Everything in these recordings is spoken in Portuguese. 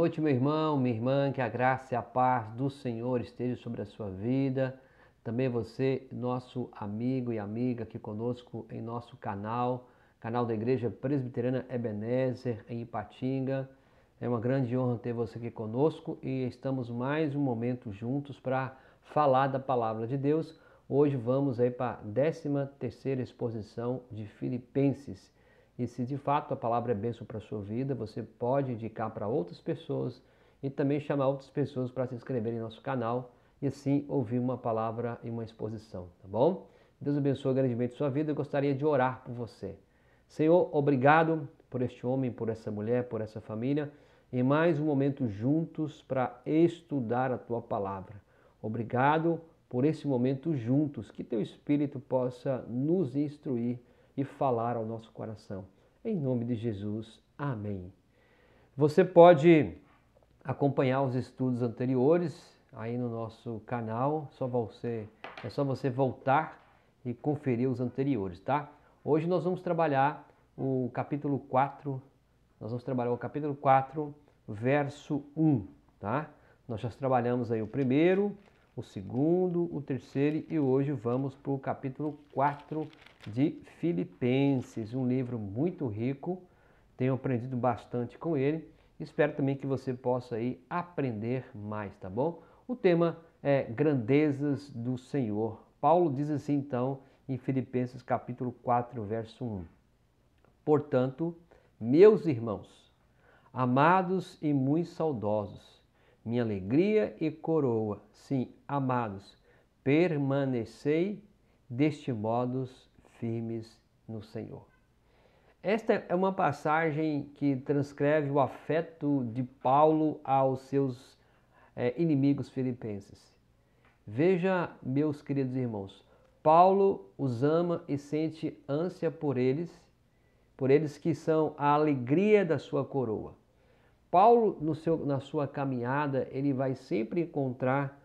noite, meu irmão, minha irmã, que a graça e a paz do Senhor esteja sobre a sua vida. Também você, nosso amigo e amiga aqui conosco em nosso canal da Igreja Presbiteriana Ebenezer, em Ipatinga. É uma grande honra ter você aqui conosco e estamos mais um momento juntos para falar da Palavra de Deus. Hoje vamos aí para a 13ª exposição de Filipenses. E se de fato a palavra é bênção para a sua vida, você pode indicar para outras pessoas e também chamar outras pessoas para se inscreverem em nosso canal e assim ouvir uma palavra e uma exposição, tá bom? Deus abençoe grandemente a sua vida. Eu gostaria de orar por você. Senhor, obrigado por este homem, por essa mulher, por essa família, em mais um momento juntos para estudar a tua palavra. Obrigado por esse momento juntos, que teu Espírito possa nos instruir e falar ao nosso coração. Em nome de Jesus, amém. Você pode acompanhar os estudos anteriores aí no nosso canal, é só você voltar e conferir os anteriores, tá? Hoje nós vamos trabalhar o capítulo 4, verso 1, tá? Nós já trabalhamos aí o primeiro, o segundo, o terceiro e hoje vamos para o capítulo 4 de Filipenses, um livro muito rico, tenho aprendido bastante com ele, espero também que você possa aí aprender mais, tá bom? O tema é grandezas do Senhor. Paulo diz assim então em Filipenses capítulo 4, verso 1. Portanto, meus irmãos, amados e muito saudosos, minha alegria e coroa, sim, amados, permanecei deste modo firmes no Senhor. Esta é uma passagem que transcreve o afeto de Paulo aos seus inimigos filipenses. Veja, meus queridos irmãos, Paulo os ama e sente ânsia por eles que são a alegria da sua coroa. Paulo, na sua caminhada, ele vai sempre encontrar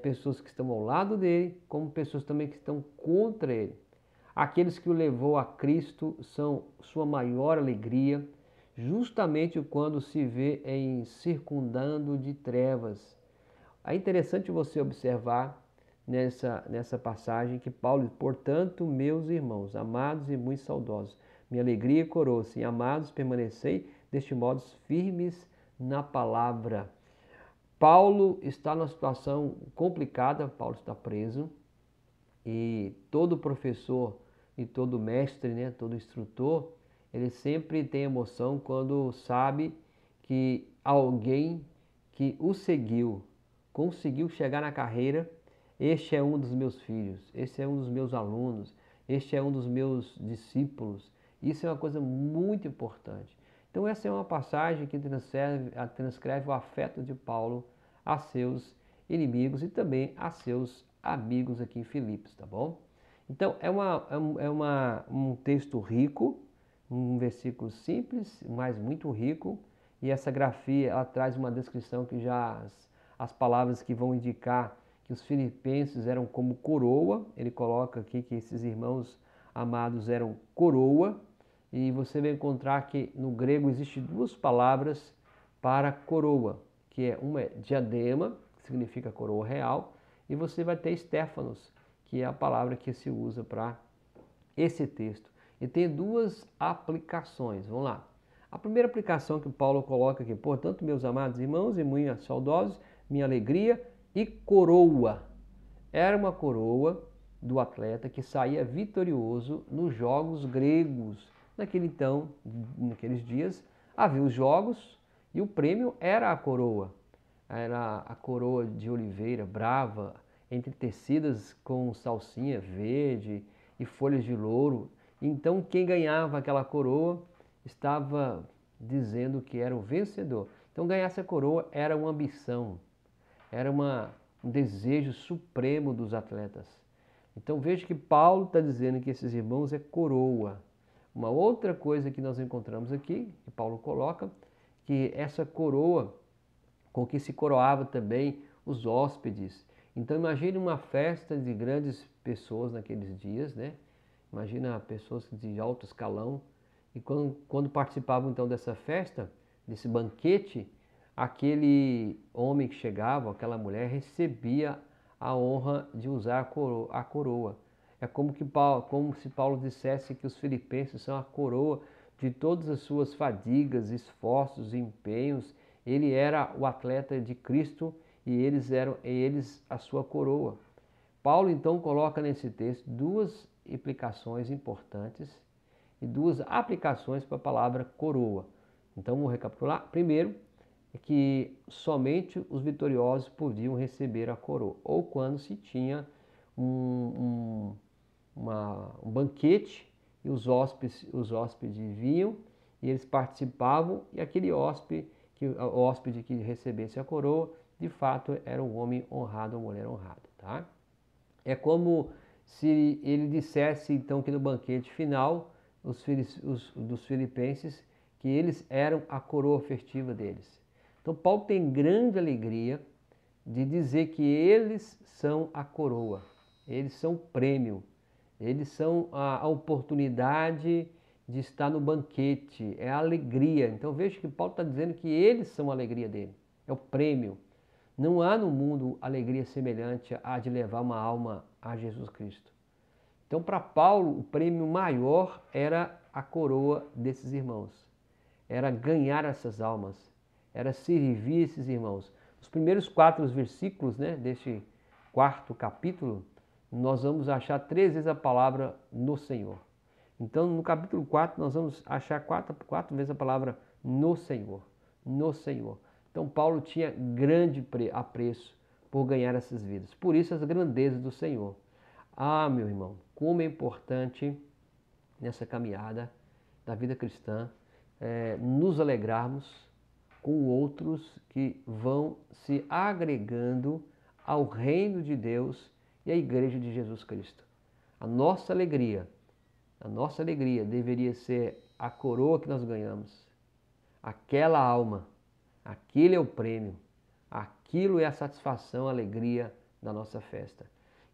pessoas que estão ao lado dele, como pessoas também que estão contra ele. Aqueles que o levou a Cristo são sua maior alegria, justamente quando se vê em circundando de trevas. É interessante você observar nessa passagem que Paulo diz, portanto, meus irmãos, amados e muito saudosos, minha alegria coroa-se, amados, permanecei deste modo firmes na palavra. Paulo está numa situação complicada, Paulo está preso e todo professor e todo mestre, né, todo instrutor, ele sempre tem emoção quando sabe que alguém que o seguiu, conseguiu chegar na carreira. Este é um dos meus filhos, este é um dos meus alunos, este é um dos meus discípulos. Isso é uma coisa muito importante. Então essa é uma passagem que transcreve o afeto de Paulo a seus inimigos e também a seus amigos aqui em Filipos, tá bom? Então um texto rico, um versículo simples, mas muito rico, e essa grafia ela traz uma descrição que já as palavras que vão indicar que os filipenses eram como coroa, ele coloca aqui que esses irmãos amados eram coroa, e você vai encontrar que no grego existem duas palavras para coroa, que uma é diadema, que significa coroa real, e você vai ter Stéphanos, que é a palavra que se usa para esse texto. E tem duas aplicações, vamos lá. A primeira aplicação que Paulo coloca aqui, portanto, meus amados irmãos e muito saudosos, minha alegria e coroa. Era uma coroa do atleta que saía vitorioso nos jogos gregos. Naqueles dias, havia os jogos e o prêmio era a coroa. Era a coroa de oliveira brava, entretecidas com salsinha verde e folhas de louro. Então, quem ganhava aquela coroa estava dizendo que era o vencedor. Então, ganhar essa coroa era uma ambição, era um desejo supremo dos atletas. Então, veja que Paulo está dizendo que esses irmãos é coroa. Uma outra coisa que nós encontramos aqui, que Paulo coloca, que essa coroa com que se coroava também os hóspedes. Então imagine uma festa de grandes pessoas naqueles dias, né? Imagina pessoas de alto escalão. E quando participavam então dessa festa, desse banquete, aquele homem que chegava, aquela mulher, recebia a honra de usar a coroa. É como se Paulo dissesse que os filipenses são a coroa de todas as suas fadigas, esforços, empenhos. Ele era o atleta de Cristo e eles a sua coroa. Paulo então coloca nesse texto duas implicações importantes e duas aplicações para a palavra coroa. Então vamos recapitular. Primeiro, é que somente os vitoriosos podiam receber a coroa, ou quando se tinha um banquete e os hóspedes vinham e eles participavam, e aquele hóspede que recebesse a coroa, de fato era um homem honrado ou mulher honrada. Tá? É como se ele dissesse então que no banquete final dos filipenses que eles eram a coroa festiva deles. Então Paulo tem grande alegria de dizer que eles são a coroa, eles são o prêmio, eles são a oportunidade de estar no banquete, é a alegria. Então veja que Paulo está dizendo que eles são a alegria dele, é o prêmio. Não há no mundo alegria semelhante à de levar uma alma a Jesus Cristo. Então, para Paulo, o prêmio maior era a coroa desses irmãos. Era ganhar essas almas, era servir esses irmãos. Os primeiros 4 versículos, né, deste 4º capítulo, nós vamos achar 3 vezes a palavra no Senhor. Então, no capítulo 4, nós vamos achar 4 vezes a palavra no Senhor. No Senhor. Então, Paulo tinha grande apreço por ganhar essas vidas. Por isso, as grandezas do Senhor. Ah, meu irmão, como é importante nessa caminhada da vida cristã nos alegrarmos com outros que vão se agregando ao reino de Deus e à igreja de Jesus Cristo. A nossa alegria deveria ser a coroa que nós ganhamos, aquela alma, aquele é o prêmio, aquilo é a satisfação, a alegria da nossa festa.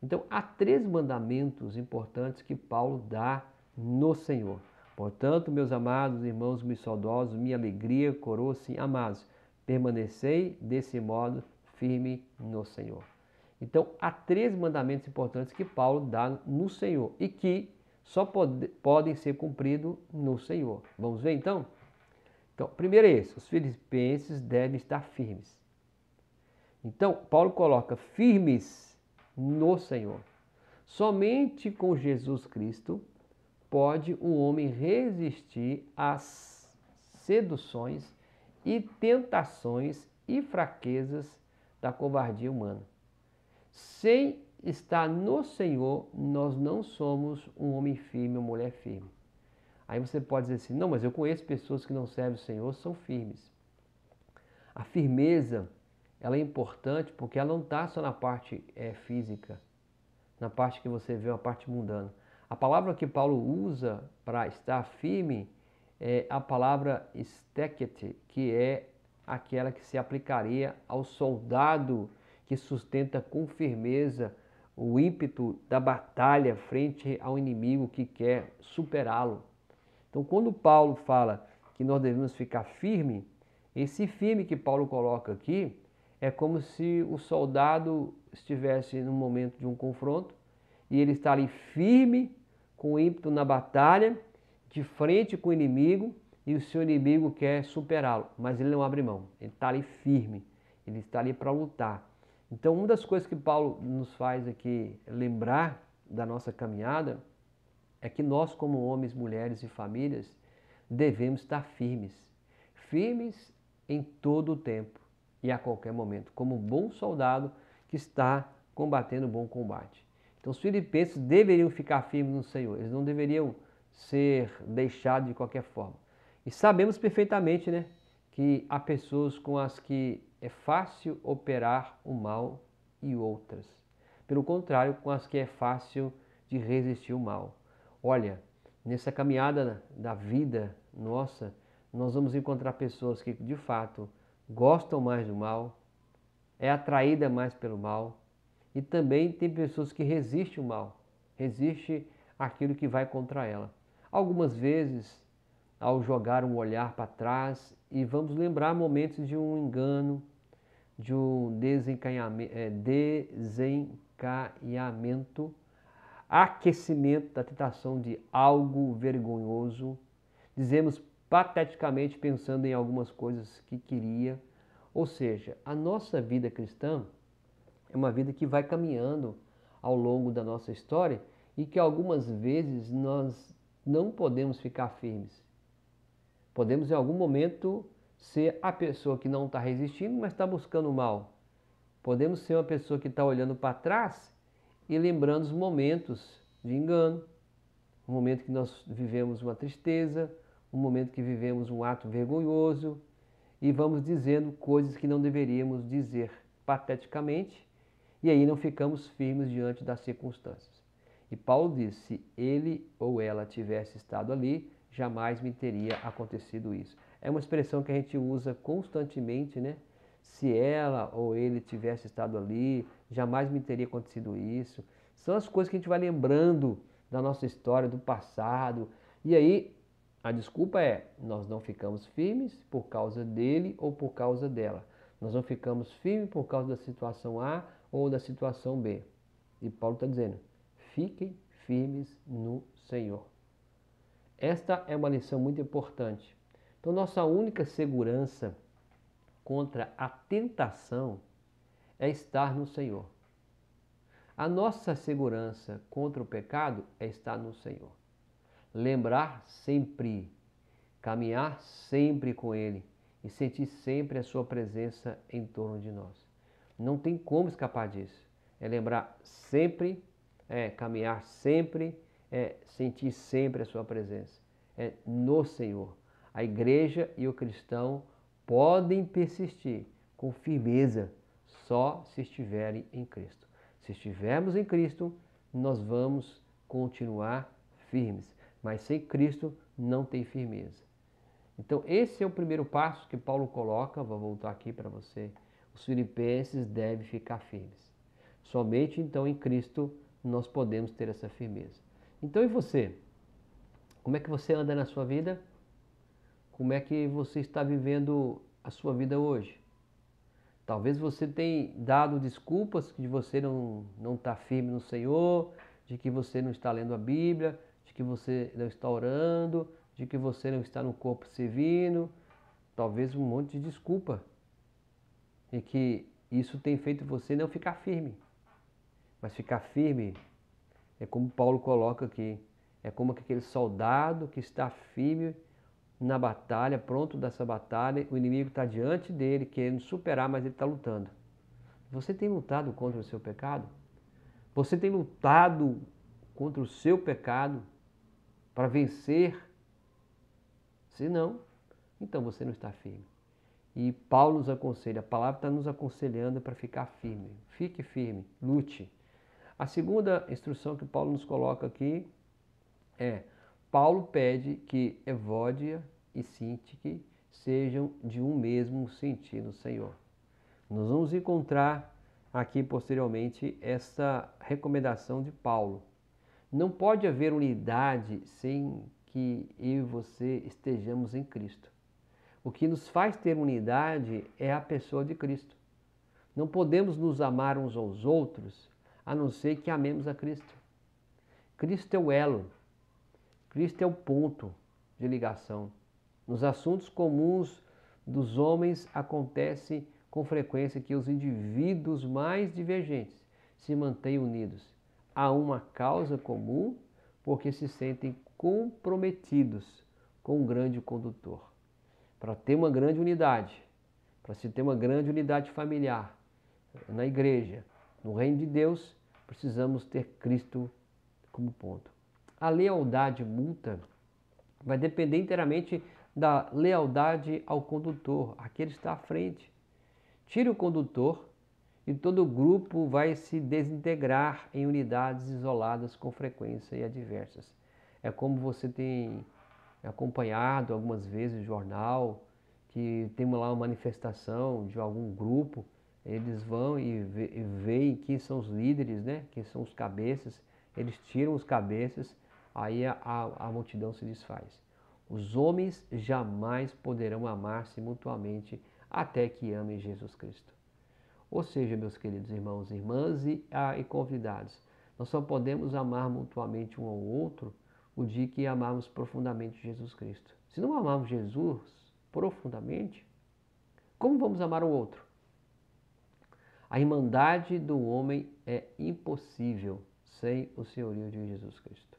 Então, há 3 mandamentos importantes que Paulo dá no Senhor. Portanto, meus amados irmãos, meus saudosos, minha alegria, coroa, sim, amados, permanecei desse modo firme no Senhor. Então, há 3 mandamentos importantes que Paulo dá no Senhor e que só podem ser cumpridos no Senhor. Vamos ver então? Então, primeiro é esse, os filipenses devem estar firmes. Então, Paulo coloca firmes no Senhor. Somente com Jesus Cristo pode o homem resistir às seduções e tentações e fraquezas da covardia humana. Sem estar no Senhor, nós não somos um homem firme ou mulher firme. Aí você pode dizer assim, não, mas eu conheço pessoas que não servem o Senhor, são firmes. A firmeza, ela é importante porque ela não está só na parte física, na parte que você vê, a parte mundana. A palavra que Paulo usa para estar firme é a palavra stekete, que é aquela que se aplicaria ao soldado que sustenta com firmeza o ímpeto da batalha frente ao inimigo que quer superá-lo. Então, quando Paulo fala que nós devemos ficar firme, esse firme que Paulo coloca aqui é como se o soldado estivesse no momento de um confronto e ele está ali firme, com ímpeto na batalha, de frente com o inimigo, e o seu inimigo quer superá-lo, mas ele não abre mão, ele está ali firme, ele está ali para lutar. Então, uma das coisas que Paulo nos faz aqui lembrar da nossa caminhada é que nós, como homens, mulheres e famílias, devemos estar firmes. Firmes em todo o tempo e a qualquer momento, como um bom soldado que está combatendo o bom combate. Então, os filipenses deveriam ficar firmes no Senhor, eles não deveriam ser deixados de qualquer forma. E sabemos perfeitamente, né, que há pessoas com as que é fácil operar o mal e outras. Pelo contrário, com as que é fácil de resistir o mal. Olha, nessa caminhada da vida nossa, nós vamos encontrar pessoas que de fato gostam mais do mal, é atraída mais pelo mal, e também tem pessoas que resistem o mal, resistem aquilo que vai contra ela. Algumas vezes ao jogar um olhar para trás e vamos lembrar momentos de um engano, de um desencaminhamento, aquecimento da tentação de algo vergonhoso. Dizemos pateticamente pensando em algumas coisas que queria. Ou seja, a nossa vida cristã é uma vida que vai caminhando ao longo da nossa história e que algumas vezes nós não podemos ficar firmes. Podemos em algum momento ser a pessoa que não está resistindo, mas está buscando o mal. Podemos ser uma pessoa que está olhando para trás e lembrando os momentos de engano, um momento que nós vivemos uma tristeza, um momento que vivemos um ato vergonhoso e vamos dizendo coisas que não deveríamos dizer pateticamente e aí não ficamos firmes diante das circunstâncias. E Paulo diz, se ele ou ela tivesse estado ali, jamais me teria acontecido isso. É uma expressão que a gente usa constantemente, né? Se ela ou ele tivesse estado ali, jamais me teria acontecido isso. São as coisas que a gente vai lembrando da nossa história, do passado. E aí, a desculpa é, nós não ficamos firmes por causa dele ou por causa dela. Nós não ficamos firmes por causa da situação A ou da situação B. E Paulo está dizendo, fiquem firmes no Senhor. Esta é uma lição muito importante. Então, nossa única segurança contra a tentação é estar no Senhor. A nossa segurança contra o pecado é estar no Senhor. Lembrar sempre, caminhar sempre com Ele e sentir sempre a Sua presença em torno de nós. Não tem como escapar disso. É lembrar sempre, caminhar sempre, sentir sempre a Sua presença. É no Senhor. A igreja e o cristão podem persistir com firmeza só se estiverem em Cristo. Se estivermos em Cristo, nós vamos continuar firmes. Mas sem Cristo não tem firmeza. Então esse é o primeiro passo que Paulo coloca, vou voltar aqui para você. Os filipenses devem ficar firmes. Somente então em Cristo nós podemos ter essa firmeza. Então e você? Como é que você anda na sua vida? Como é que você está vivendo a sua vida hoje? Talvez você tenha dado desculpas de você não estar firme no Senhor, de que você não está lendo a Bíblia, de que você não está orando, de que você não está no corpo servindo. Talvez um monte de desculpa. E que isso tem feito você não ficar firme. Mas ficar firme é como Paulo coloca aqui. É como aquele soldado que está firme na batalha, pronto dessa batalha, o inimigo está diante dele, querendo superar, mas ele está lutando. Você tem lutado contra o seu pecado? Você tem lutado contra o seu pecado para vencer? Se não, então você não está firme. E Paulo nos aconselha, a palavra está nos aconselhando para ficar firme. Fique firme, lute. A segunda instrução que Paulo nos coloca aqui é, Paulo pede que Evódia e Sintique sejam de um mesmo sentir no Senhor. Nós vamos encontrar aqui posteriormente essa recomendação de Paulo. Não pode haver unidade sem que eu e você estejamos em Cristo. O que nos faz ter unidade é a pessoa de Cristo. Não podemos nos amar uns aos outros a não ser que amemos a Cristo. Cristo é o elo. Cristo é o ponto de ligação. Nos assuntos comuns dos homens acontece com frequência que os indivíduos mais divergentes se mantêm unidos a uma causa comum porque se sentem comprometidos com um grande condutor. Para ter uma grande unidade, para se ter uma grande unidade familiar na igreja, no reino de Deus, precisamos ter Cristo como ponto. A lealdade mútua vai depender inteiramente da lealdade ao condutor, aquele que está à frente. Tire o condutor e todo o grupo vai se desintegrar em unidades isoladas com frequência e adversas. É como você tem acompanhado algumas vezes o jornal, que tem lá uma manifestação de algum grupo, eles vão e veem quem são os líderes, né? Quem são os cabeças, eles tiram os cabeças, aí a multidão se desfaz. Os homens jamais poderão amar-se mutuamente até que amem Jesus Cristo. Ou seja, meus queridos irmãos e irmãs e convidados, nós só podemos amar mutuamente um ao outro o dia que amarmos profundamente Jesus Cristo. Se não amarmos Jesus profundamente, como vamos amar o outro? A irmandade do homem é impossível sem o senhorio de Jesus Cristo.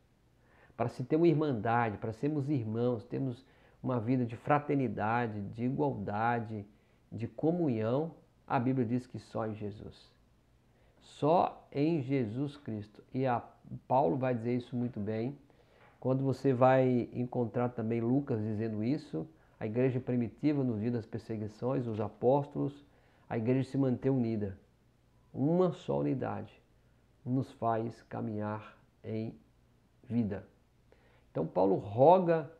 Para se ter uma irmandade, para sermos irmãos, termos uma vida de fraternidade, de igualdade, de comunhão, a Bíblia diz que só em Jesus. Só em Jesus Cristo. E Paulo vai dizer isso muito bem. Quando você vai encontrar também Lucas dizendo isso, a igreja primitiva nos dias das perseguições, os apóstolos, a igreja se mantém unida. Uma só unidade nos faz caminhar em vida. Então Paulo roga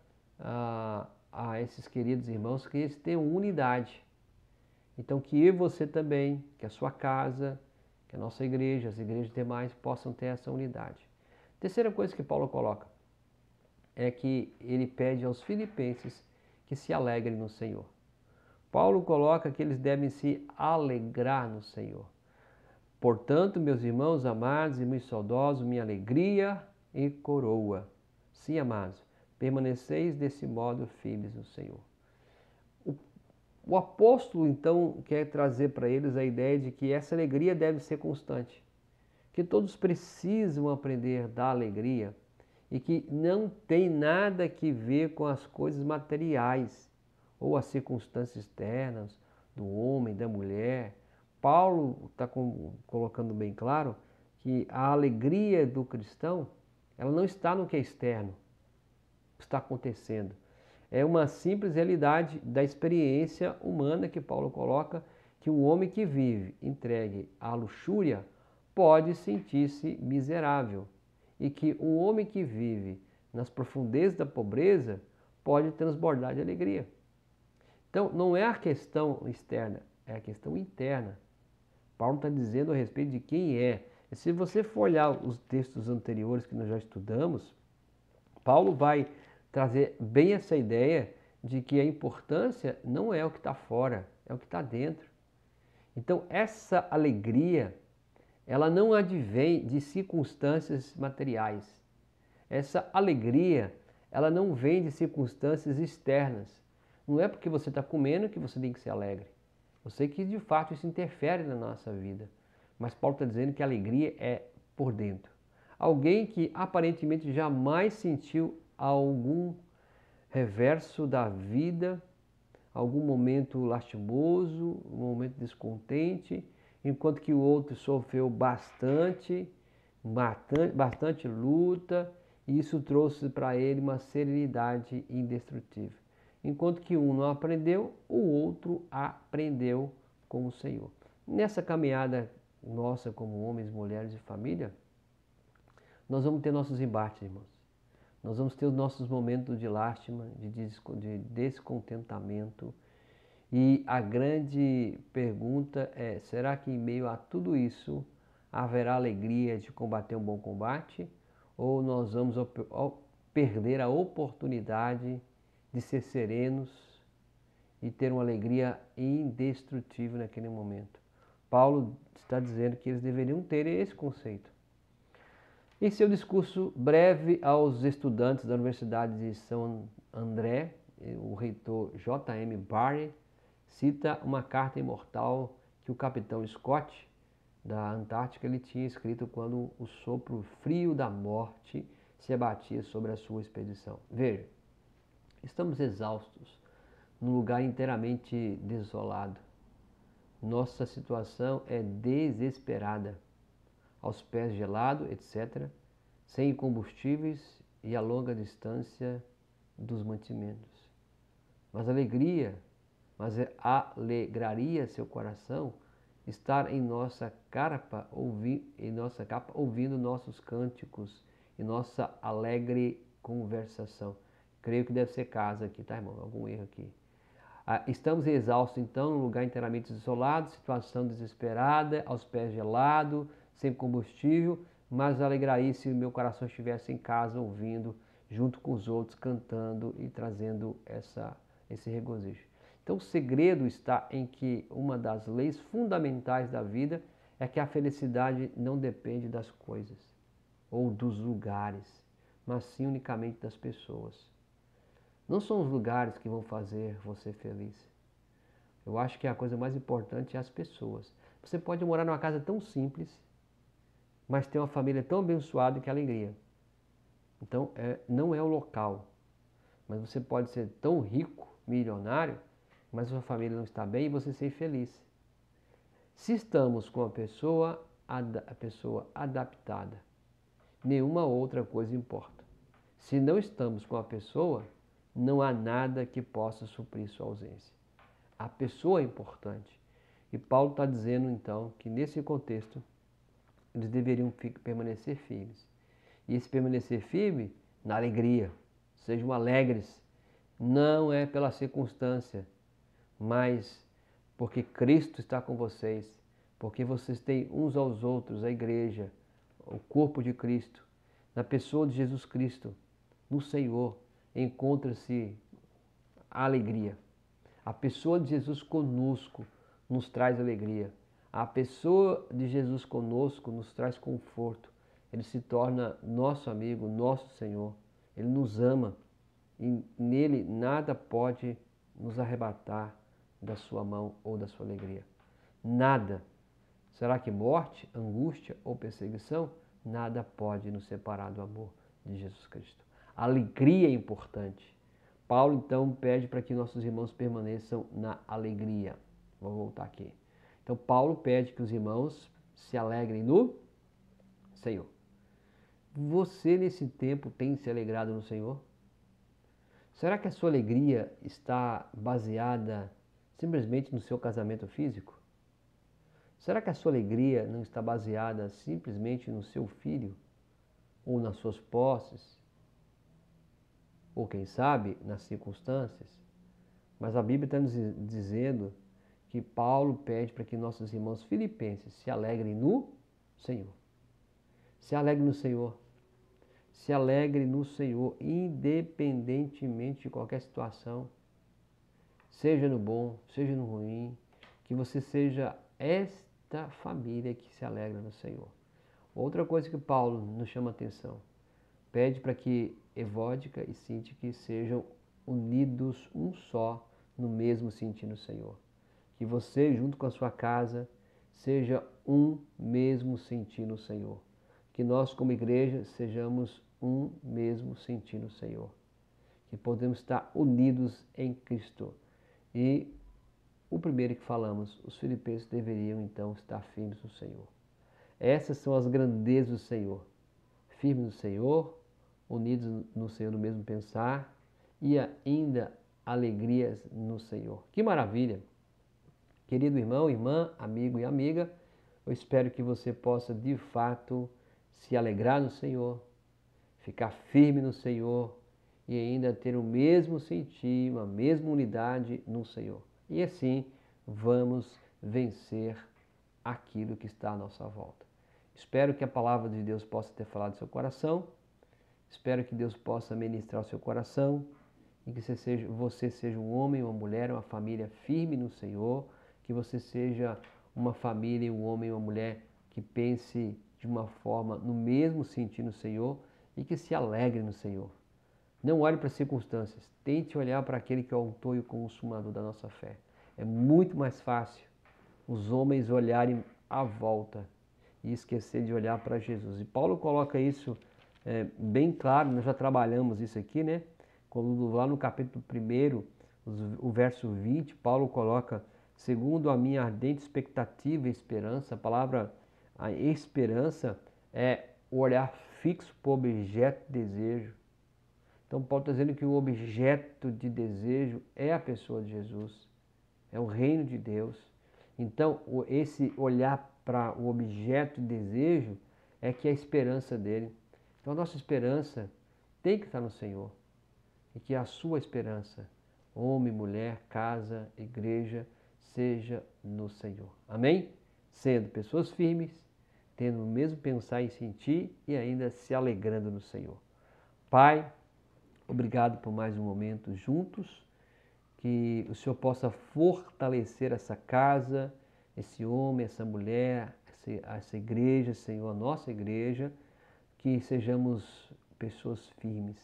a esses queridos irmãos que eles tenham unidade. Então que eu e você também, que a sua casa, que a nossa igreja, as igrejas demais possam ter essa unidade. Terceira coisa que Paulo coloca é que ele pede aos filipenses que se alegrem no Senhor. Paulo coloca que eles devem se alegrar no Senhor. Portanto, meus irmãos amados e muito saudosos, minha alegria e coroa. Sim, amados, permaneceis desse modo firmes no Senhor. O apóstolo, então, quer trazer para eles a ideia de que essa alegria deve ser constante, que todos precisam aprender da alegria e que não tem nada que ver com as coisas materiais ou as circunstâncias externas do homem, da mulher. Paulo está colocando bem claro que a alegria do cristão ela não está no que é externo, está acontecendo. É uma simples realidade da experiência humana que Paulo coloca, que o homem que vive entregue à luxúria pode sentir-se miserável e que um homem que vive nas profundezas da pobreza pode transbordar de alegria. Então, não é a questão externa, é a questão interna. Paulo está dizendo a respeito de quem é. E se você for olhar os textos anteriores que nós já estudamos, Paulo vai trazer bem essa ideia de que a importância não é o que está fora, é o que está dentro. Então, essa alegria, ela não advém de circunstâncias materiais. Essa alegria, ela não vem de circunstâncias externas. Não é porque você está comendo que você tem que ser alegre. Eu sei que de fato isso interfere na nossa vida. Mas Paulo está dizendo que a alegria é por dentro. Alguém que aparentemente jamais sentiu algum reverso da vida, algum momento lastimoso, um momento descontente, enquanto que o outro sofreu bastante luta, e isso trouxe para ele uma serenidade indestrutível. Enquanto que um não aprendeu, o outro aprendeu com o Senhor. Nessa caminhada nossa como homens, mulheres e família, nós vamos ter nossos embates, irmãos. Nós vamos ter os nossos momentos de lástima, de descontentamento. E a grande pergunta é, será que em meio a tudo isso haverá alegria de combater um bom combate? Ou nós vamos perder a oportunidade de ser serenos e ter uma alegria indestrutível naquele momento? Paulo está dizendo que eles deveriam ter esse conceito. Em seu discurso breve aos estudantes da Universidade de São André, o reitor J.M. Barrie cita uma carta imortal que o capitão Scott, da Antártica, ele tinha escrito quando o sopro frio da morte se abatia sobre a sua expedição. Veja, estamos exaustos, num lugar inteiramente desolado. Nossa situação é desesperada, aos pés gelado, etc., sem combustíveis e a longa distância dos mantimentos. Mas alegraria seu coração estar em nossa capa ouvindo nossos cânticos e nossa alegre conversação. Creio que deve ser casa aqui, tá, irmão? Algum erro aqui. Estamos exaustos, então, num lugar inteiramente isolado, situação desesperada, aos pés gelado, sem combustível, mas alegraria se meu coração estivesse em casa ouvindo junto com os outros, cantando e trazendo esse regozijo. Então o segredo está em que uma das leis fundamentais da vida é que a felicidade não depende das coisas ou dos lugares, mas sim unicamente das pessoas. Não são os lugares que vão fazer você feliz. Eu acho que a coisa mais importante é as pessoas. Você pode morar numa casa tão simples, mas ter uma família tão abençoada que é alegria. Então, não é o local, mas você pode ser tão rico, milionário, mas a sua família não está bem e você ser infeliz. Se estamos com a pessoa adaptada, nenhuma outra coisa importa. Se não estamos com a pessoa, não há nada que possa suprir sua ausência. A pessoa é importante. E Paulo está dizendo então que nesse contexto eles deveriam permanecer firmes. E esse permanecer firme na alegria. Sejam alegres. Não é pela circunstância, mas porque Cristo está com vocês. Porque vocês têm uns aos outros, a igreja, o corpo de Cristo. Na pessoa de Jesus Cristo, no Senhor, encontra-se a alegria. A pessoa de Jesus conosco nos traz alegria. A pessoa de Jesus conosco nos traz conforto. Ele se torna nosso amigo, nosso Senhor. Ele nos ama e nele nada pode nos arrebatar da sua mão ou da sua alegria. Nada. Será que morte, angústia ou perseguição? Nada pode nos separar do amor de Jesus Cristo. A alegria é importante. Paulo então pede para que nossos irmãos permaneçam na alegria. Vou voltar aqui. Então Paulo pede que os irmãos se alegrem no Senhor. Você nesse tempo tem se alegrado no Senhor? Será que a sua alegria está baseada simplesmente no seu casamento físico? Será que a sua alegria não está baseada simplesmente no seu filho? Ou nas suas posses? Ou quem sabe, nas circunstâncias? Mas a Bíblia está nos dizendo que Paulo pede para que nossos irmãos filipenses se alegrem no Senhor. Se alegre no Senhor. Se alegre no Senhor, independentemente de qualquer situação. Seja no bom, seja no ruim. Que você seja esta família que se alegra no Senhor. Outra coisa que Paulo nos chama a atenção. Pede para que Evódica e Síntique sejam unidos um só no mesmo sentir no Senhor. Que você, junto com a sua casa, seja um mesmo sentir no Senhor. Que nós, como igreja, sejamos um mesmo sentir no Senhor. Que podemos estar unidos em Cristo. E o primeiro que falamos, os filipenses deveriam então estar firmes no Senhor. Essas são as grandezas do Senhor. Firmes no Senhor, unidos no Senhor no mesmo pensar e ainda alegrias no Senhor. Que maravilha! Querido irmão, irmã, amigo e amiga, eu espero que você possa de fato se alegrar no Senhor, ficar firme no Senhor e ainda ter o mesmo sentir, a mesma unidade no Senhor. E assim vamos vencer aquilo que está à nossa volta. Espero que a palavra de Deus possa ter falado no seu coração. Espero que Deus possa ministrar o seu coração e que você seja um homem, uma mulher, uma família firme no Senhor, que você seja uma família, um homem, uma mulher que pense de uma forma no mesmo sentido no Senhor e que se alegre no Senhor. Não olhe para as circunstâncias, tente olhar para aquele que é o autor e o consumador da nossa fé. É muito mais fácil os homens olharem à volta e esquecer de olhar para Jesus. E Paulo coloca isso bem claro, nós já trabalhamos isso aqui, né? Quando lá no capítulo 1, o verso 20, Paulo coloca, segundo a minha ardente expectativa e esperança, a esperança é o olhar fixo para o objeto de desejo. Então Paulo está dizendo que o objeto de desejo é a pessoa de Jesus, é o reino de Deus. Então esse olhar para o objeto de desejo é que é a esperança dele. Então a nossa esperança tem que estar no Senhor. E que a sua esperança, homem, mulher, casa, igreja, seja no Senhor. Amém? Sendo pessoas firmes, tendo o mesmo pensar e sentir e ainda se alegrando no Senhor. Pai, Obrigado por mais um momento juntos. Que o Senhor possa fortalecer essa casa, esse homem, essa mulher, essa igreja, Senhor, a nossa igreja, que sejamos pessoas firmes,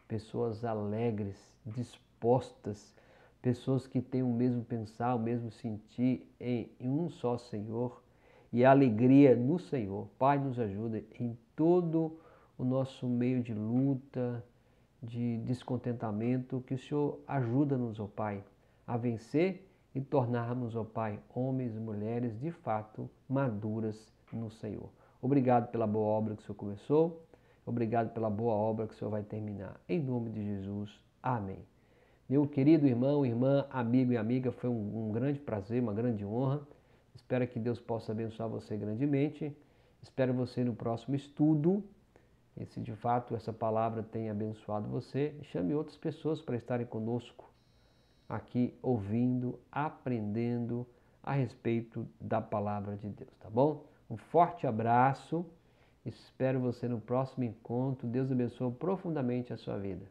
pessoas alegres, dispostas, pessoas que têm o mesmo pensar, o mesmo sentir em um só Senhor e a alegria no Senhor. Pai, nos ajuda em todo o nosso meio de luta, de descontentamento, que o Senhor ajuda-nos, ó Pai, a vencer e tornarmos, ó Pai, homens e mulheres de fato maduras no Senhor. Obrigado pela boa obra que o Senhor começou, obrigado pela boa obra que o Senhor vai terminar. Em nome de Jesus, amém. Meu querido irmão, irmã, amigo e amiga, foi um grande prazer, uma grande honra. Espero que Deus possa abençoar você grandemente. Espero você no próximo estudo. E se de fato essa palavra tem abençoado você, chame outras pessoas para estarem conosco aqui ouvindo, aprendendo a respeito da palavra de Deus, tá bom? Um forte abraço, espero você no próximo encontro. Deus abençoe profundamente a sua vida.